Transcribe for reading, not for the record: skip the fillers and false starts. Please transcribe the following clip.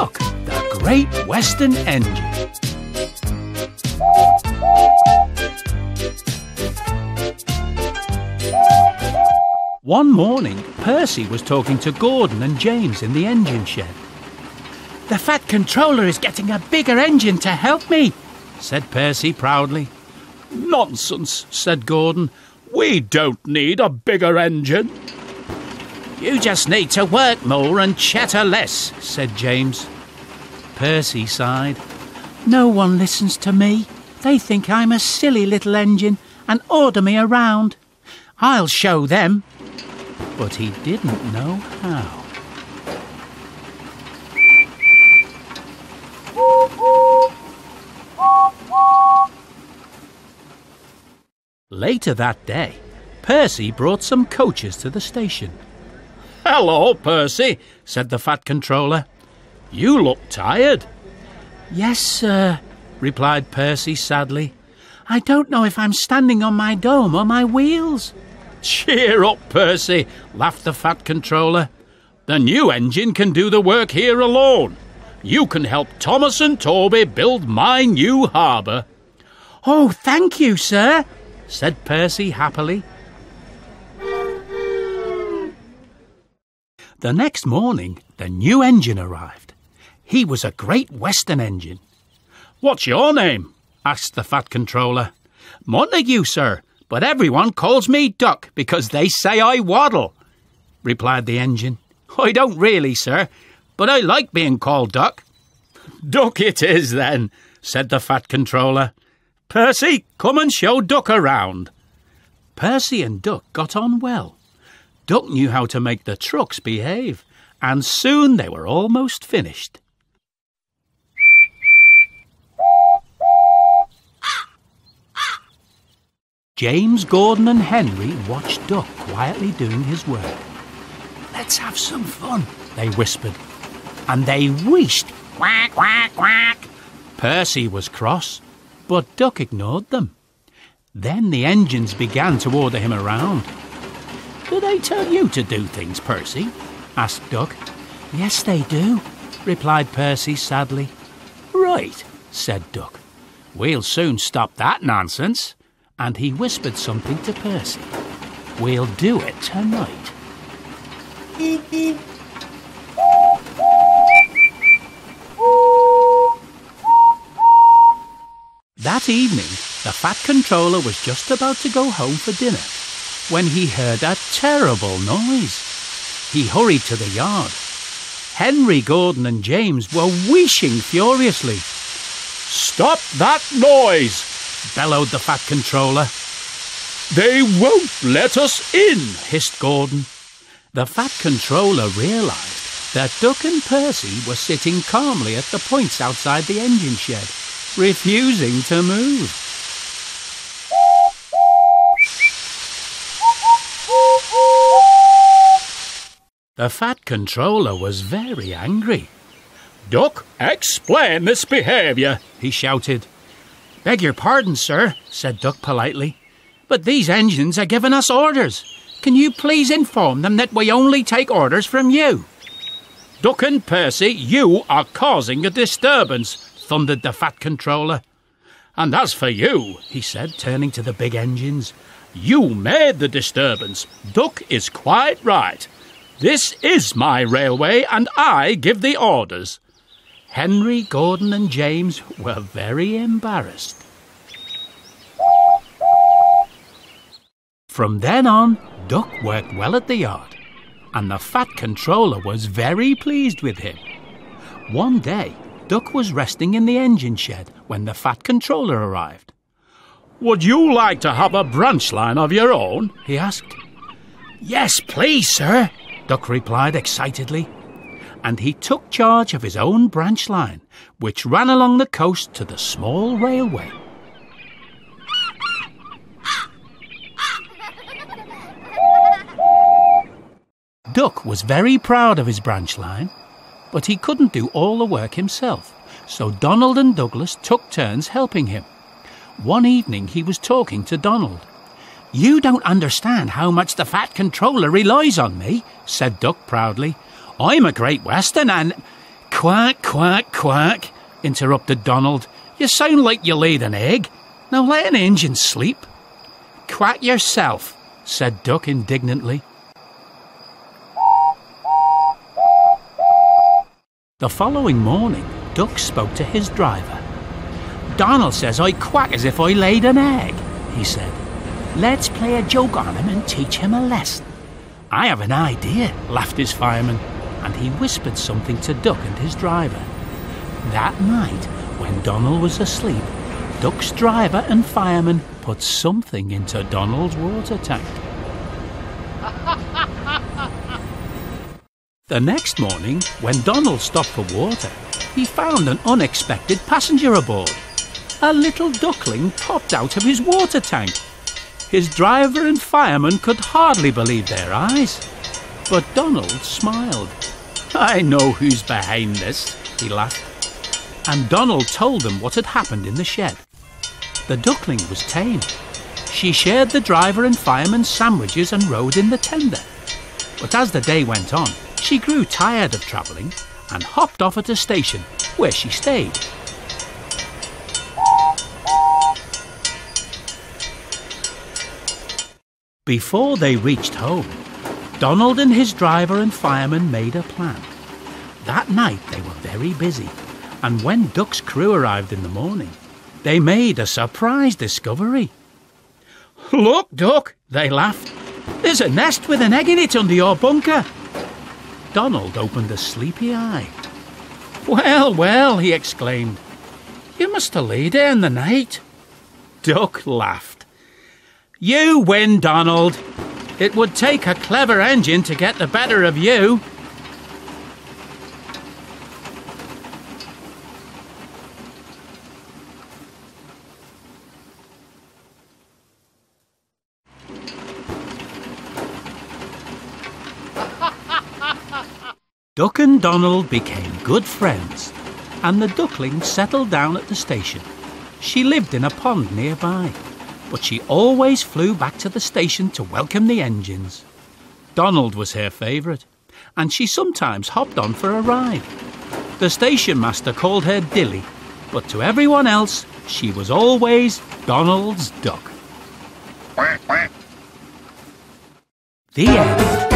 Duck, the Great Western Engine. One morning, Percy was talking to Gordon and James in the engine shed. "The Fat Controller is getting a bigger engine to help me," said Percy proudly. "Nonsense," said Gordon. "We don't need a bigger engine." "You just need to work more and chatter less," said James. Percy sighed. "No one listens to me. They think I'm a silly little engine and order me around. I'll show them." But he didn't know how. Later that day, Percy brought some coaches to the station. "Hello, Percy," said the Fat Controller. "You look tired." "Yes, sir," replied Percy sadly. "I don't know if I'm standing on my dome or my wheels." "Cheer up, Percy," laughed the Fat Controller. "The new engine can do the work here alone. You can help Thomas and Toby build my new harbour." "Oh, thank you, sir," said Percy happily. The next morning, the new engine arrived. He was a Great Western engine. "What's your name?" asked the Fat Controller. "Montague, sir, but everyone calls me Duck because they say I waddle," replied the engine. "I don't really, sir, but I like being called Duck." "Duck it is, then," said the Fat Controller. "Percy, come and show Duck around." Percy and Duck got on well. Duck knew how to make the trucks behave, and soon they were almost finished. James, Gordon and Henry watched Duck quietly doing his work. "Let's have some fun," they whispered. And they wheeshed, "Quack, quack, quack." Percy was cross, but Duck ignored them. Then the engines began to order him around. "Do they tell you to do things, Percy?" asked Duck. "Yes, they do," replied Percy sadly. "Right," said Duck. "We'll soon stop that nonsense." And he whispered something to Percy. "We'll do it tonight." That evening, the Fat Controller was just about to go home for dinner when he heard a terrible noise. He hurried to the yard. Henry, Gordon and James were wheeshing furiously. "Stop that noise!" bellowed the Fat Controller. "They won't let us in," hissed Gordon. The Fat Controller realised that Duck and Percy were sitting calmly at the points outside the engine shed, refusing to move. The Fat Controller was very angry. "Duck, explain this behaviour," he shouted. "Beg your pardon, sir," said Duck politely, "but these engines are giving us orders. Can you please inform them that we only take orders from you?" "Duck and Percy, you are causing a disturbance," thundered the Fat Controller. "And as for you," he said, turning to the big engines, "you made the disturbance. Duck is quite right. This is my railway and I give the orders." Henry, Gordon and James were very embarrassed. From then on, Duck worked well at the yard, and the Fat Controller was very pleased with him. One day, Duck was resting in the engine shed when the Fat Controller arrived. "Would you like to have a branch line of your own?" he asked. "Yes, please, sir," Duck replied excitedly. And he took charge of his own branch line, which ran along the coast to the small railway. Duck was very proud of his branch line, but he couldn't do all the work himself, so Donald and Douglas took turns helping him. One evening he was talking to Donald. "You don't understand how much the Fat Controller relies on me," said Duck proudly. "I'm a Great Western and—" Quack, quack, quack, interrupted Donald. You sound like you laid an egg. Now let an engine sleep. Quack yourself, said Duck indignantly. The following morning, Duck spoke to his driver. Donald says I quack as if I laid an egg, he said. Let's play a joke on him and teach him a lesson. I have an idea, laughed his fireman, and he whispered something to Duck and his driver. That night, when Donald was asleep, Duck's driver and fireman put something into Donald's water tank. The next morning, when Donald stopped for water, he found an unexpected passenger aboard. A little duckling popped out of his water tank. His driver and fireman could hardly believe their eyes. But Donald smiled. I know who's behind this, he laughed. And Donald told them what had happened in the shed. The duckling was tame. She shared the driver and fireman's sandwiches and rode in the tender. But as the day went on, she grew tired of travelling and hopped off at a station where she stayed. Before they reached home, Donald and his driver and fireman made a plan. That night they were very busy, and when Duck's crew arrived in the morning, they made a surprise discovery. Look, Duck, they laughed. There's a nest with an egg in it under your bunker. Donald opened a sleepy eye. Well, well, he exclaimed. You must have laid there in the night. Duck laughed. You win, Donald. It would take a clever engine to get the better of you. Duck and Donald became good friends, and the duckling settled down at the station. She lived in a pond nearby, but she always flew back to the station to welcome the engines. Donald was her favourite, and she sometimes hopped on for a ride. The station master called her Dilly, but to everyone else, she was always Donald's duck. The end.